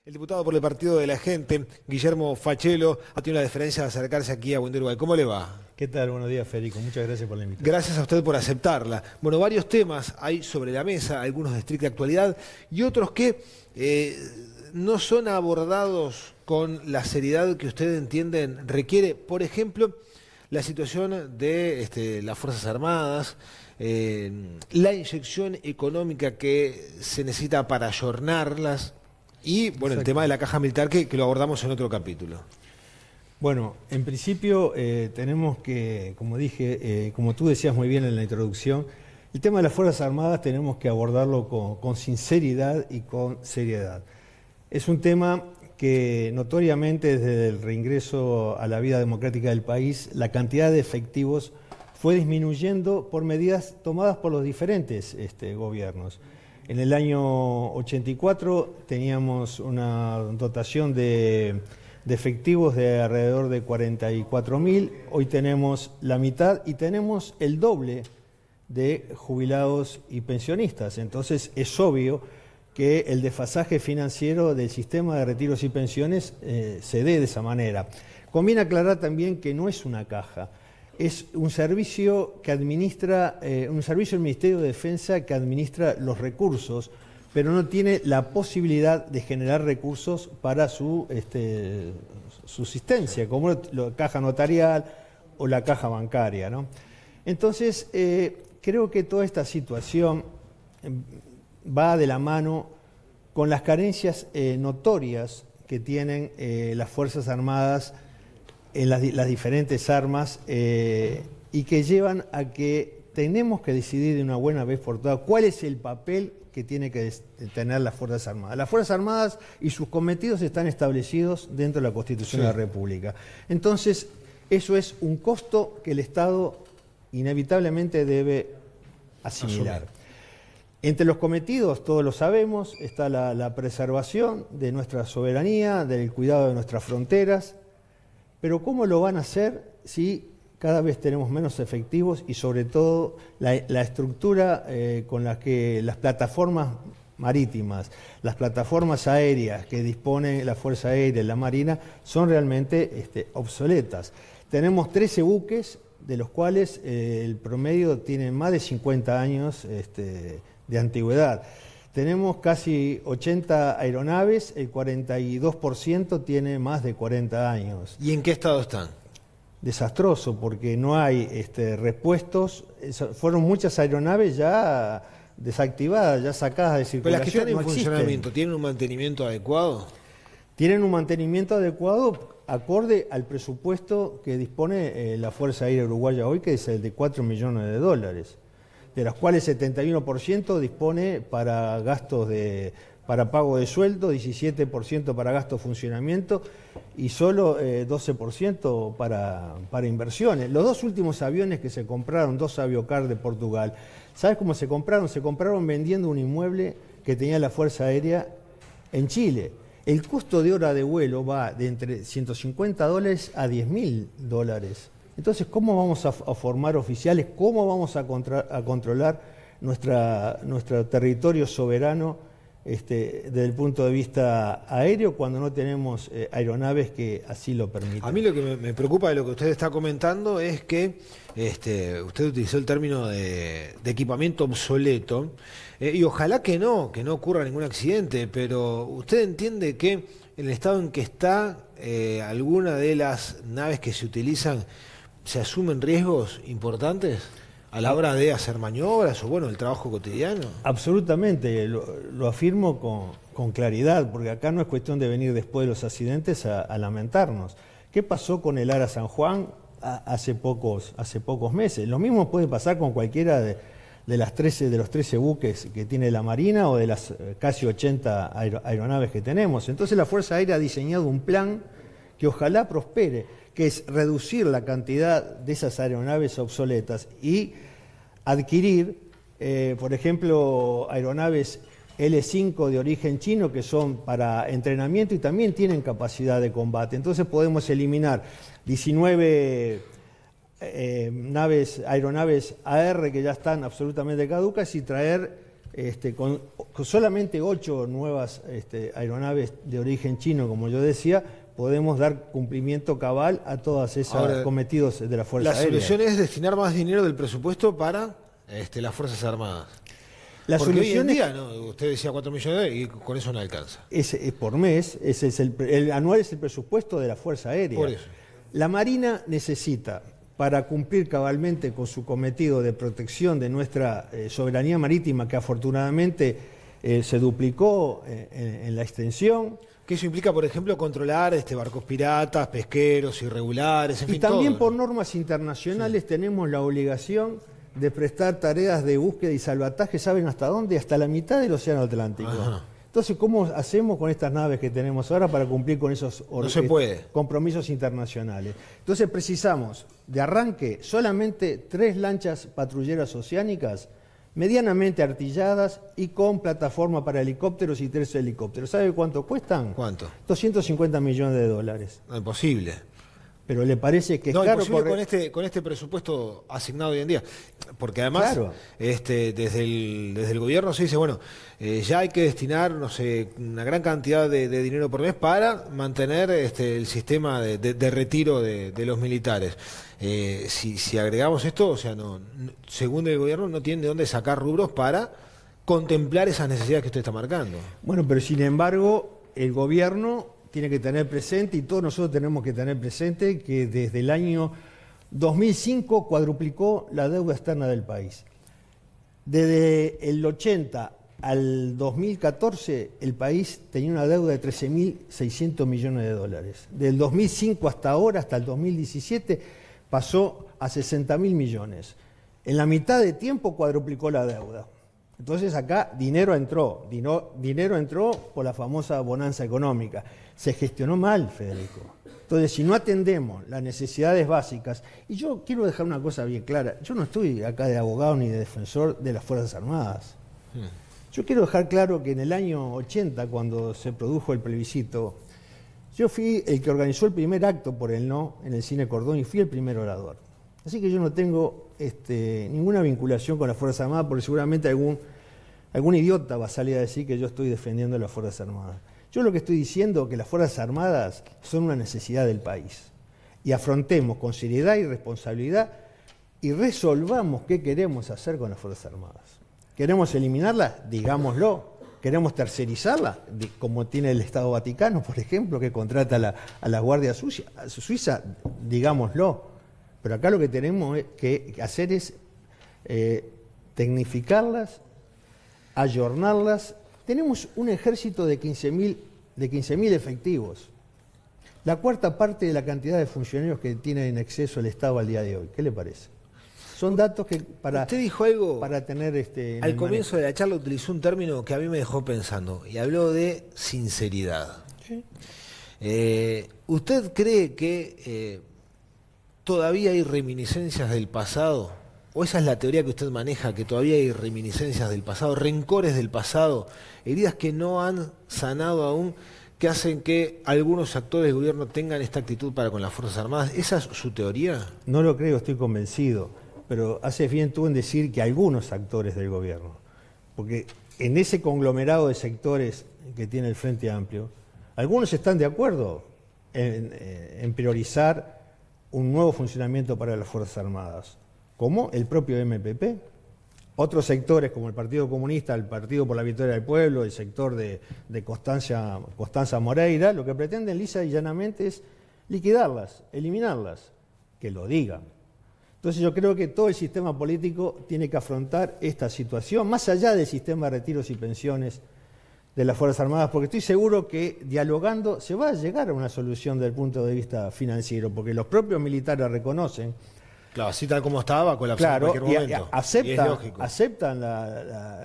El diputado por el Partido de la Gente, Guillermo Fachelo, ha tenido la deferencia de acercarse aquí a Buen Día Uruguay. ¿Cómo le va? ¿Qué tal? Buenos días, Federico. Muchas gracias por la invitación. Gracias a usted por aceptarla. Bueno, varios temas hay sobre la mesa, algunos de estricta actualidad y otros que no son abordados con la seriedad que usted entienden requiere. Por ejemplo, la situación de las Fuerzas Armadas, la inyección económica que se necesita para ayornarlas. Y bueno, el tema de la caja militar que lo abordamos en otro capítulo. Bueno, en principio tenemos que, como dije, como tú decías muy bien en la introducción, el tema de las Fuerzas Armadas tenemos que abordarlo con sinceridad y con seriedad. Es un tema que notoriamente desde el reingreso a la vida democrática del país, la cantidad de efectivos fue disminuyendo por medidas tomadas por los diferentes gobiernos. En el año 84 teníamos una dotación de efectivos de alrededor de 44.000, hoy tenemos la mitad y tenemos el doble de jubilados y pensionistas. Entonces es obvio que el desfasaje financiero del sistema de retiros y pensiones se dé de esa manera. Conviene aclarar también que no es una caja. Es un servicio que administra, un servicio del Ministerio de Defensa que administra los recursos, pero no tiene la posibilidad de generar recursos para su subsistencia, como la caja notarial o la caja bancaria, ¿no? Entonces, creo que toda esta situación va de la mano con las carencias notorias que tienen las Fuerzas Armadas en las diferentes armas y que llevan a que tenemos que decidir de una buena vez por todas cuál es el papel que tiene que tener las Fuerzas Armadas. Las Fuerzas Armadas y sus cometidos están establecidos dentro de la Constitución de la República. Entonces, eso es un costo que el Estado inevitablemente debe asimilar. Entre los cometidos, todos lo sabemos, está la preservación de nuestra soberanía, del cuidado de nuestras fronteras. Pero ¿cómo lo van a hacer si cada vez tenemos menos efectivos y sobre todo la estructura con la que las plataformas marítimas, las plataformas aéreas que dispone la Fuerza Aérea y la Marina son realmente obsoletas? Tenemos 13 buques, de los cuales el promedio tiene más de 50 años de antigüedad. Tenemos casi 80 aeronaves, el 42% tiene más de 40 años. ¿Y en qué estado están? Desastroso, porque no hay repuestos. Fueron muchas aeronaves ya desactivadas, ya sacadas de circulación. Pero las que están en no funcionamiento, existen. ¿tienen un mantenimiento adecuado? Tienen un mantenimiento adecuado acorde al presupuesto que dispone la Fuerza Aérea Uruguaya hoy, que es el de $4 millones, de las cuales 71% dispone para gastos para pago de sueldo, 17% para gastos de funcionamiento y solo 12% para inversiones. Los dos últimos aviones que se compraron, dos Aviocar de Portugal, ¿sabes cómo se compraron? Se compraron vendiendo un inmueble que tenía la Fuerza Aérea en Chile. El costo de hora de vuelo va de entre $150 a $10.000. Entonces, ¿cómo vamos a formar oficiales? ¿Cómo vamos a controlar nuestro territorio soberano desde el punto de vista aéreo cuando no tenemos aeronaves que así lo permitan? A mí lo que me preocupa de lo que usted está comentando es que usted utilizó el término de equipamiento obsoleto y ojalá que no ocurra ningún accidente, pero ¿usted entiende que en el estado en que está alguna de las naves que se utilizan se asumen riesgos importantes a la hora de hacer maniobras o bueno, el trabajo cotidiano? Absolutamente, lo afirmo con claridad, porque acá no es cuestión de venir después de los accidentes a lamentarnos. ¿Qué pasó con el ARA San Juan hace pocos meses? Lo mismo puede pasar con cualquiera de los 13 buques que tiene la Marina o de las casi 80 aeronaves que tenemos. Entonces la Fuerza Aérea ha diseñado un plan que ojalá prospere, que es reducir la cantidad de esas aeronaves obsoletas y adquirir, por ejemplo, aeronaves L5 de origen chino que son para entrenamiento y también tienen capacidad de combate. Entonces podemos eliminar 19 aeronaves AR que ya están absolutamente caducas y traer con solamente 8 nuevas aeronaves de origen chino, como yo decía, podemos dar cumplimiento cabal a todos esos cometidos de la Fuerza Aérea. La solución es destinar más dinero del presupuesto para las Fuerzas Armadas. La Porque solución hoy en día, ¿no? Usted decía 4 millones y con eso no alcanza. Es por mes, el anual es el presupuesto de la Fuerza Aérea. Por eso. La Marina necesita, para cumplir cabalmente con su cometido de protección de nuestra soberanía marítima, que afortunadamente se duplicó en la extensión. Que eso implica, por ejemplo, controlar barcos piratas, pesqueros, irregulares, en fin, y también todo, por normas internacionales tenemos la obligación de prestar tareas de búsqueda y salvataje, ¿saben hasta dónde? Hasta la mitad del Océano Atlántico. Ajá. Entonces, ¿cómo hacemos con estas naves que tenemos ahora para cumplir con esos compromisos internacionales? Entonces precisamos, de arranque, solamente 3 lanchas patrulleras oceánicas medianamente artilladas y con plataforma para helicópteros y 3 helicópteros. ¿Sabe cuánto cuestan? ¿Cuánto? 250 millones de dólares. No, imposible. Pero le parece que es no, caro imposible con este presupuesto asignado hoy en día. Porque además, claro, desde el gobierno se dice, bueno, ya hay que destinar, no sé, una gran cantidad de dinero por mes para mantener el sistema de retiro de los militares. Si agregamos esto, o sea, según el gobierno, no tiene de dónde sacar rubros para contemplar esas necesidades que usted está marcando. Bueno, pero sin embargo, el gobierno tiene que tener presente, y todos nosotros tenemos que tener presente, que desde el año 2005 cuadruplicó la deuda externa del país. Desde el 80 al 2014, el país tenía una deuda de 13.600 millones de dólares. Del 2005 hasta ahora, hasta el 2017, pasó a 60.000 millones. En la mitad de tiempo cuadruplicó la deuda. Entonces acá dinero entró por la famosa bonanza económica. Se gestionó mal, Federico. Entonces, si no atendemos las necesidades básicas, y yo quiero dejar una cosa bien clara, yo no estoy acá de abogado ni de defensor de las Fuerzas Armadas. Yo quiero dejar claro que en el año 80, cuando se produjo el plebiscito, yo fui el que organizó el primer acto por el no en el Cine Cordón y fui el primer orador. Así que yo no tengo ninguna vinculación con las Fuerzas Armadas, porque seguramente algún idiota va a salir a decir que yo estoy defendiendo a las Fuerzas Armadas. Yo lo que estoy diciendo es que las Fuerzas Armadas son una necesidad del país. Y afrontemos con seriedad y responsabilidad y resolvamos qué queremos hacer con las Fuerzas Armadas. ¿Queremos eliminarlas? Digámoslo. ¿Queremos tercerizarlas? Como tiene el Estado Vaticano, por ejemplo, que contrata a la Guardia Suiza, digámoslo. Pero acá lo que tenemos que hacer es tecnificarlas, ayornarlas. Tenemos un ejército de 15.000 efectivos. La cuarta parte de la cantidad de funcionarios que tiene en exceso el Estado al día de hoy. ¿Qué le parece? Son datos que Usted dijo algo para tener al comienzo de la charla utilizó un término que a mí me dejó pensando y habló de sinceridad. Sí. ¿Usted cree que todavía hay reminiscencias del pasado? ¿O esa es la teoría que usted maneja, que todavía hay reminiscencias del pasado, rencores del pasado, heridas que no han sanado aún, que hacen que algunos actores del gobierno tengan esta actitud para con las Fuerzas Armadas? ¿Esa es su teoría? No lo creo, estoy convencido, pero haces bien tú en decir que algunos actores del gobierno, porque en ese conglomerado de sectores que tiene el Frente Amplio, algunos están de acuerdo en priorizar un nuevo funcionamiento para las Fuerzas Armadas, como el propio MPP. Otros sectores, como el Partido Comunista, el Partido por la Victoria del Pueblo, el sector de Constanza Moreira, lo que pretenden lisa y llanamente es liquidarlas, eliminarlas, que lo digan. Entonces yo creo que todo el sistema político tiene que afrontar esta situación, más allá del sistema de retiros y pensiones de las Fuerzas Armadas, porque estoy seguro que dialogando se va a llegar a una solución desde el punto de vista financiero, porque los propios militares reconocen. Claro, así tal como estaba, colapsar en cualquier momento. Aceptan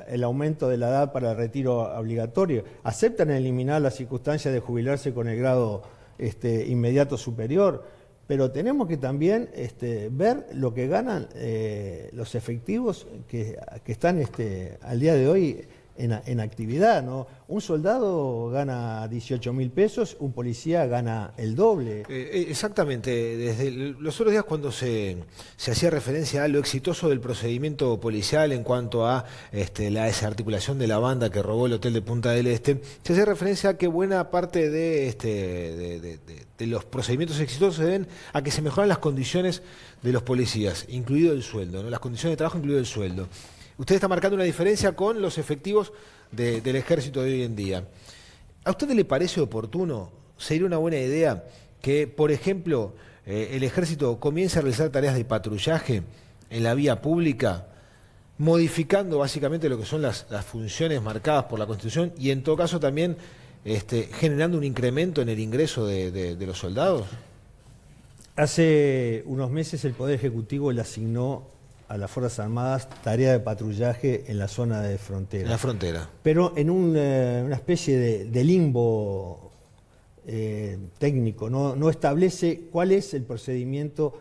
el aumento de la edad para el retiro obligatorio, aceptan eliminar las circunstancias de jubilarse con el grado inmediato superior, pero tenemos que también ver lo que ganan los efectivos que están al día de hoy en actividad, ¿no? Un soldado gana 18.000 pesos, un policía gana el doble. Exactamente. Desde los otros días cuando se hacía referencia a lo exitoso del procedimiento policial en cuanto a la desarticulación de la banda que robó el hotel de Punta del Este, se hacía referencia a que buena parte de los procedimientos exitosos se deben a que se mejoran las condiciones de los policías, incluido el sueldo, ¿no? Las condiciones de trabajo, incluido el sueldo. Usted está marcando una diferencia con los efectivos del ejército de hoy en día. ¿A usted le parece oportuno, sería una buena idea que, por ejemplo, el ejército comience a realizar tareas de patrullaje en la vía pública, modificando básicamente lo que son las funciones marcadas por la Constitución y en todo caso también generando un incremento en el ingreso de los soldados? Hace unos meses el Poder Ejecutivo le asignó a las Fuerzas Armadas tarea de patrullaje en la zona de frontera. En la frontera. Pero en una especie de limbo técnico, no establece cuál es el procedimiento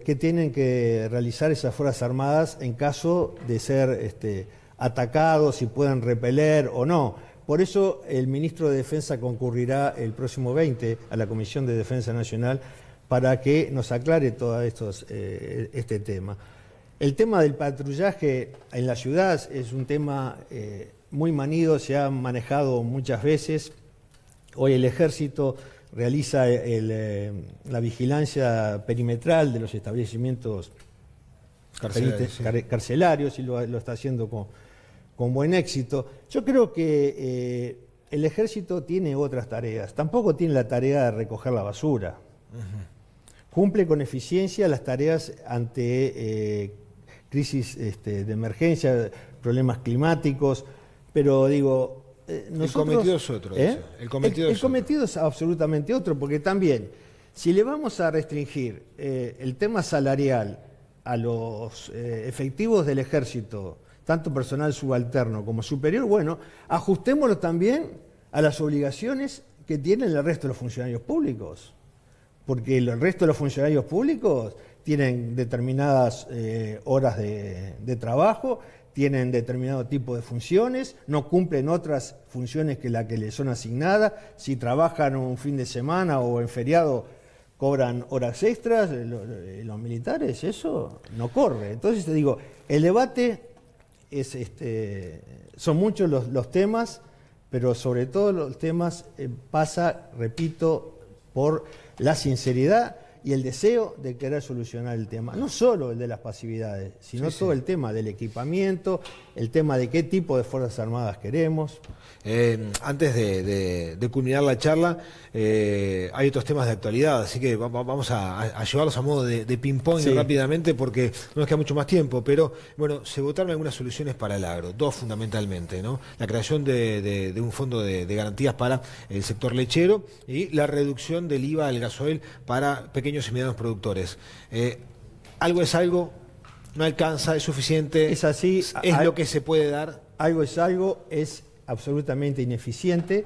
que tienen que realizar esas Fuerzas Armadas en caso de ser atacados, si pueden repeler o no. Por eso el ministro de Defensa concurrirá el próximo 20 a la Comisión de Defensa Nacional para que nos aclare todo este tema. El tema del patrullaje en la ciudad es un tema muy manido, se ha manejado muchas veces. Hoy el Ejército realiza la vigilancia perimetral de los establecimientos carcelarios y lo está haciendo con buen éxito. Yo creo que el Ejército tiene otras tareas, tampoco tiene la tarea de recoger la basura. Cumple con eficiencia las tareas ante crisis de emergencia, problemas climáticos, pero digo, nosotros... El cometido es otro. El cometido es absolutamente otro, porque también, si le vamos a restringir el tema salarial a los efectivos del Ejército, tanto personal subalterno como superior, bueno, ajustémoslo también a las obligaciones que tienen el resto de los funcionarios públicos, porque el resto de los funcionarios públicos tienen determinadas horas de trabajo, tienen determinado tipo de funciones, no cumplen otras funciones que la que les son asignadas. Si trabajan un fin de semana o en feriado cobran horas extras, los militares, eso no corre. Entonces te digo, el debate es son muchos los temas, pero sobre todo los temas pasa, repito, por la sinceridad y el deseo de querer solucionar el tema. No solo el de las pasividades, sino todo el tema del equipamiento, el tema de qué tipo de Fuerzas Armadas queremos. Antes de culminar la charla, hay otros temas de actualidad, así que vamos a llevarlos a modo de ping-pong rápidamente porque no nos queda mucho más tiempo, pero bueno, se votaron algunas soluciones para el agro, dos fundamentalmente, ¿no? La creación de un fondo de garantías para el sector lechero y la reducción del IVA al gasoil para pequeños y medianos productores. Algo es algo, no alcanza, es suficiente, es así, es lo que se puede dar. Algo es algo, es absolutamente insuficiente.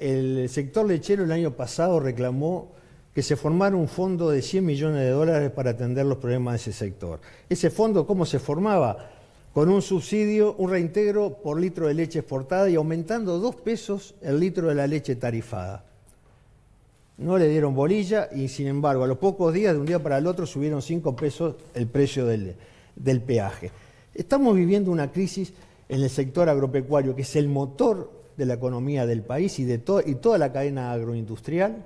El sector lechero el año pasado reclamó que se formara un fondo de 100 millones de dólares para atender los problemas de ese sector. Ese fondo, ¿cómo se formaba? Con un subsidio, un reintegro por litro de leche exportada y aumentando 2 pesos el litro de la leche tarifada. No le dieron bolilla y, sin embargo, a los pocos días, de un día para el otro, subieron 5 pesos el precio del peaje. Estamos viviendo una crisis en el sector agropecuario, que es el motor de la economía del país y toda la cadena agroindustrial.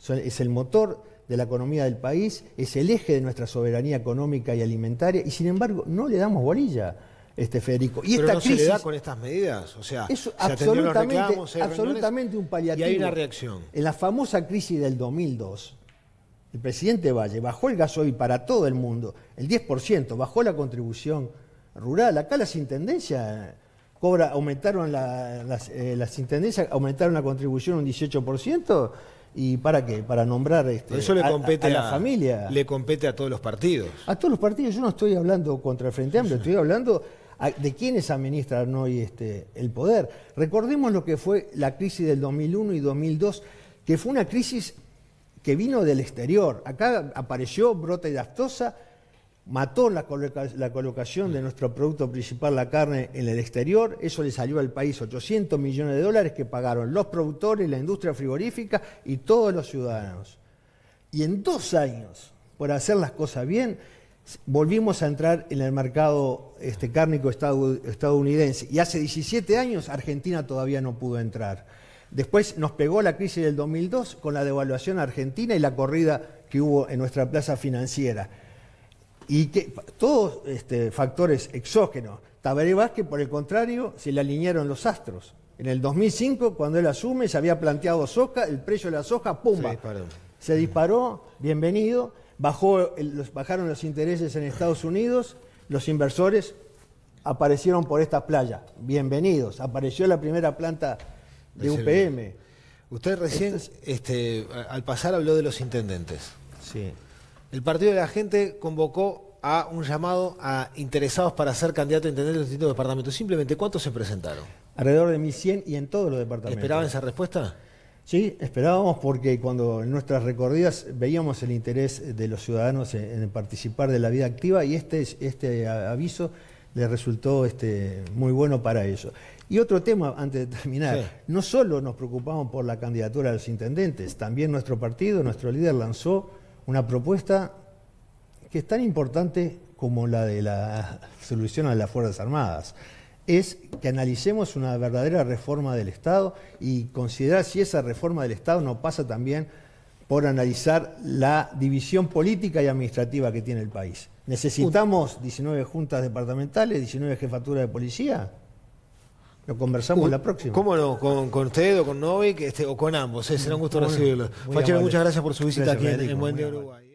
Es el motor de la economía del país, es el eje de nuestra soberanía económica y alimentaria, y sin embargo no le damos bolilla, Federico. Y pero esta no crisis, se le da con estas medidas, o sea, es absolutamente un paliativo. Y hay una reacción. En la famosa crisis del 2002, el presidente Valle bajó el gasoil para todo el mundo, el 10%, bajó la contribución rural. Acá las intendencias aumentaron las intendencias aumentaron la contribución un 18%. ¿Y para qué? Para nombrar eso le compete a la familia. Le compete a todos los partidos. A todos los partidos. Yo no estoy hablando contra el Frente Amplio, estoy hablando de quiénes administran hoy el poder. Recordemos lo que fue la crisis del 2001 y 2002, que fue una crisis que vino del exterior. Acá apareció brote de aftosa mató la colocación de nuestro producto principal, la carne, en el exterior. Eso le salió al país 800 millones de dólares que pagaron los productores, la industria frigorífica y todos los ciudadanos. Y en 2 años, por hacer las cosas bien, volvimos a entrar en el mercado cárnico estadounidense. Y hace 17 años Argentina todavía no pudo entrar. Después nos pegó la crisis del 2002 con la devaluación argentina y la corrida que hubo en nuestra plaza financiera. Y que todos factores exógenos. Tabaré Vázquez, por el contrario, se le alinearon los astros. En el 2005, cuando él asume, se había planteado soja, el precio de la soja, ¡pumba! Se disparó, bienvenido, bajaron los intereses en Estados Unidos, los inversores aparecieron por estas playas, bienvenidos, apareció la primera planta de UPM. Usted recién, al pasar, habló de los intendentes. Sí. El Partido de la Gente convocó a un llamado a interesados para ser candidato a intendente de los distintos departamentos. Simplemente, ¿cuántos se presentaron? Alrededor de 1.100 y en todos los departamentos. ¿Esperaban esa respuesta? Sí, esperábamos, porque cuando en nuestras recorridas veíamos el interés de los ciudadanos en participar de la vida activa, y este aviso les resultó muy bueno para ello. Y otro tema, antes de terminar, sí. No solo nos preocupamos por la candidatura de los intendentes, también nuestro partido, nuestro líder lanzó una propuesta que es tan importante como la de la solución a las Fuerzas Armadas. Es que analicemos una verdadera reforma del Estado y considerar si esa reforma del Estado no pasa también por analizar la división política y administrativa que tiene el país. ¿Necesitamos 19 juntas departamentales, 19 jefaturas de policía? Lo conversamos la próxima. ¿Cómo no? Con usted o con Novik o con ambos. Será un gusto recibirlo. Fachero, muchas gracias por su visita aquí en Buen Día Uruguay.